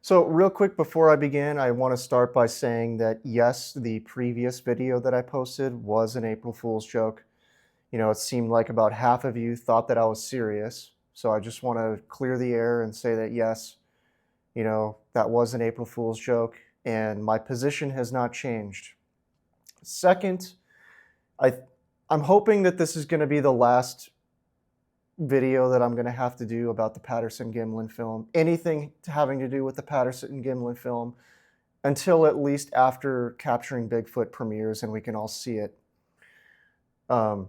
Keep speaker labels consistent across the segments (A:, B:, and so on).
A: So real quick before I begin, I want to start by saying that yes, the previous video that I posted was an April Fool's joke. It seemed like about half of you thought that I was serious. So I just want to clear the air and say that yes, that was an April Fool's joke and my position has not changed. Second, I I'm hoping that this is going to be the last video that I'm going to have to do about the Patterson-Gimlin film, anything having to do with the Patterson-Gimlin film, until at least after Capturing Bigfoot premieres and we can all see it. Um,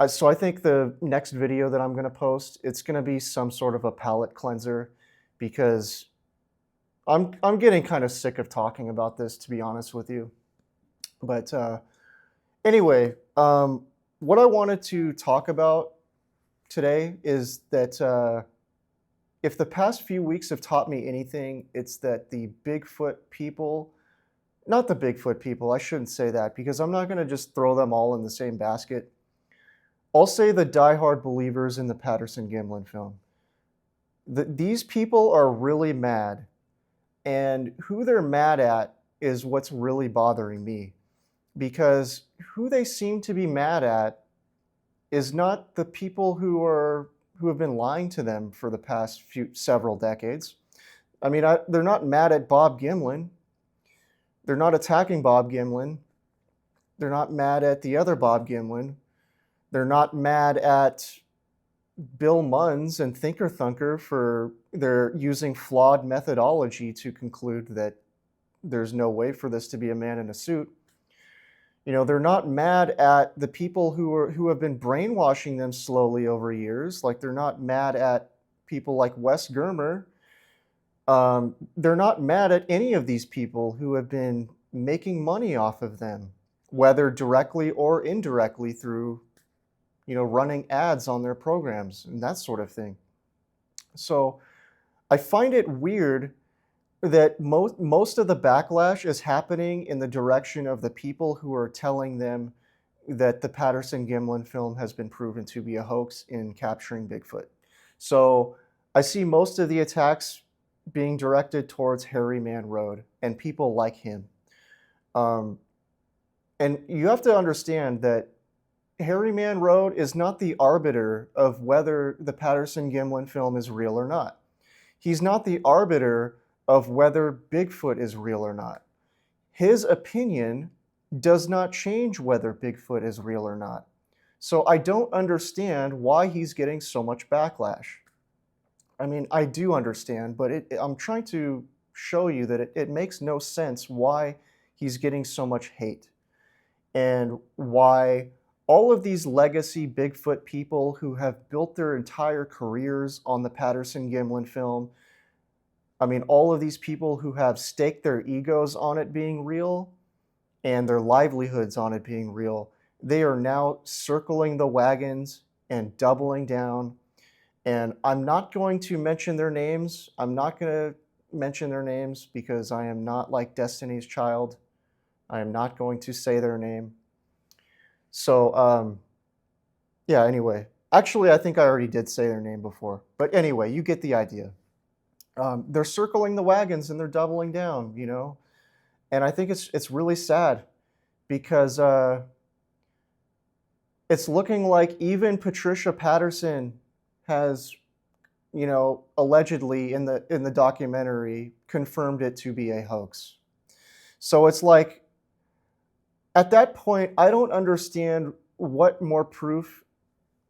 A: so I think the next video that I'm going to post, it's going to be some sort of a palate cleanser because I'm getting kind of sick of talking about this, to be honest with you. But anyway, what I wanted to talk about today is that if the past few weeks have taught me anything, it's that the Bigfoot people, not the Bigfoot people, I shouldn't say that because I'm not going to just throw them all in the same basket. I'll say the diehard believers in the Patterson-Gimlin film. These people are really mad, and who they're mad at is what's really bothering me, because who they seem to be mad at is not the people who have been lying to them for the past several decades. I mean, they're not mad at Bob Gimlin. They're not attacking Bob Gimlin. They're not mad at the other Bob Gimlin. They're not mad at Bill Munns and Thinker Thunker for their using flawed methodology to conclude that there's no way for this to be a man in a suit. They're not mad at the people who have been brainwashing them slowly over years. Like, they're not mad at people like Wes Germer. They're not mad at any of these people who have been making money off of them, whether directly or indirectly through, running ads on their programs and that sort of thing. So I find it weird that most of the backlash is happening in the direction of the people who are telling them that the Patterson-Gimlin film has been proven to be a hoax in Capturing Bigfoot. So I see most of the attacks being directed towards Harry Man Road and people like him. And you have to understand that Harry Man Road is not the arbiter of whether the Patterson-Gimlin film is real or not. He's not the arbiter of whether Bigfoot is real or not. His opinion does not change whether Bigfoot is real or not. So I don't understand why he's getting so much backlash. I mean, I do understand, but I'm trying to show you that it makes no sense why he's getting so much hate and why all of these legacy Bigfoot people who have built their entire careers on the Patterson-Gimlin film, I mean, all of these people who have staked their egos on it being real and their livelihoods on it being real, they are now circling the wagons and doubling down. And I'm not going to mention their names. I'm not going to mention their names because I am not like Destiny's Child. I am not going to say their name. So, yeah, anyway. Actually, I think I already did say their name before. But anyway, you get the idea. They're circling the wagons and they're doubling down, and I think it's really sad because it's looking like even Patricia Patterson has, allegedly in the documentary confirmed it to be a hoax. So it's like, at that point, I don't understand what more proof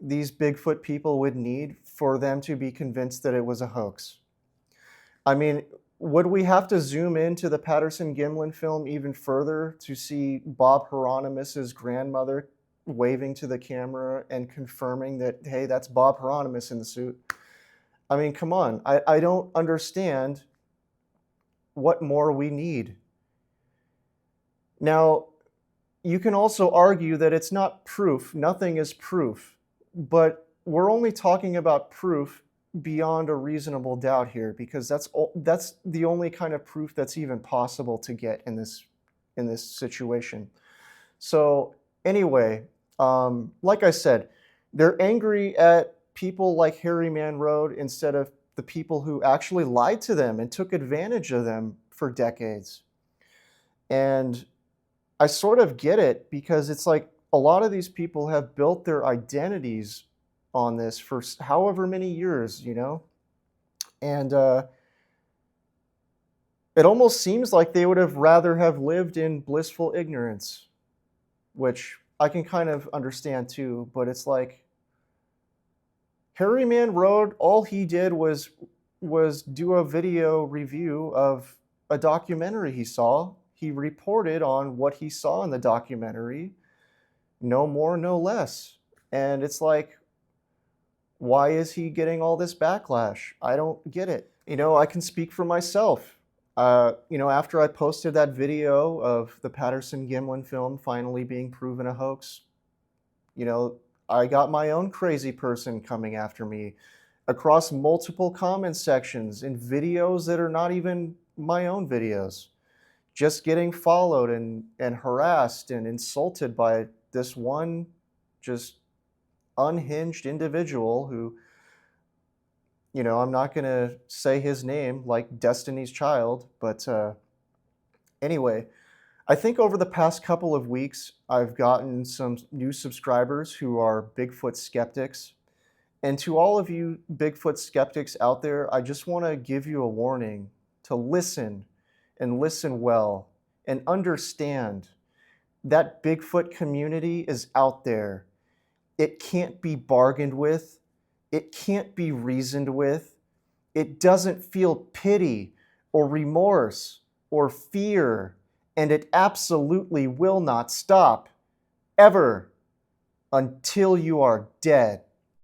A: these Bigfoot people would need for them to be convinced that it was a hoax. I mean, would we have to zoom into the Patterson-Gimlin film even further to see Bob Hieronymus's grandmother waving to the camera and confirming that, hey, that's Bob Hieronymus in the suit? I mean, come on. I don't understand what more we need. Now, you can also argue that it's not proof. Nothing is proof. But we're only talking about proof beyond a reasonable doubt here, because that's the only kind of proof that's even possible to get in this situation. So anyway, like I said, they're angry at people like Harry Man Road instead of the people who actually lied to them and took advantage of them for decades. And I sort of get it, because it's like a lot of these people have built their identities on this for however many years, you know? And it almost seems like they would have rather have lived in blissful ignorance, which I can kind of understand too, but it's like Harry Man Road, all he did was do a video review of a documentary he saw. He reported on what he saw in the documentary, no more, no less. And it's like, why is he getting all this backlash? I don't get it. You know, I can speak for myself. You know, after I posted that video of the Patterson-Gimlin film finally being proven a hoax, you know, I got my own crazy person coming after me across multiple comment sections in videos that are not even my own videos. Just getting followed and harassed and insulted by this one just unhinged individual who, you know, I'm not going to say his name like Destiny's Child, but anyway, I think over the past couple of weeks, I've gotten some new subscribers who are Bigfoot skeptics. And to all of you Bigfoot skeptics out there, I just want to give you a warning to listen, and listen well, and understand that Bigfoot community is out there. It can't be bargained with. It can't be reasoned with. It doesn't feel pity or remorse or fear, and it absolutely will not stop, ever, until you are dead.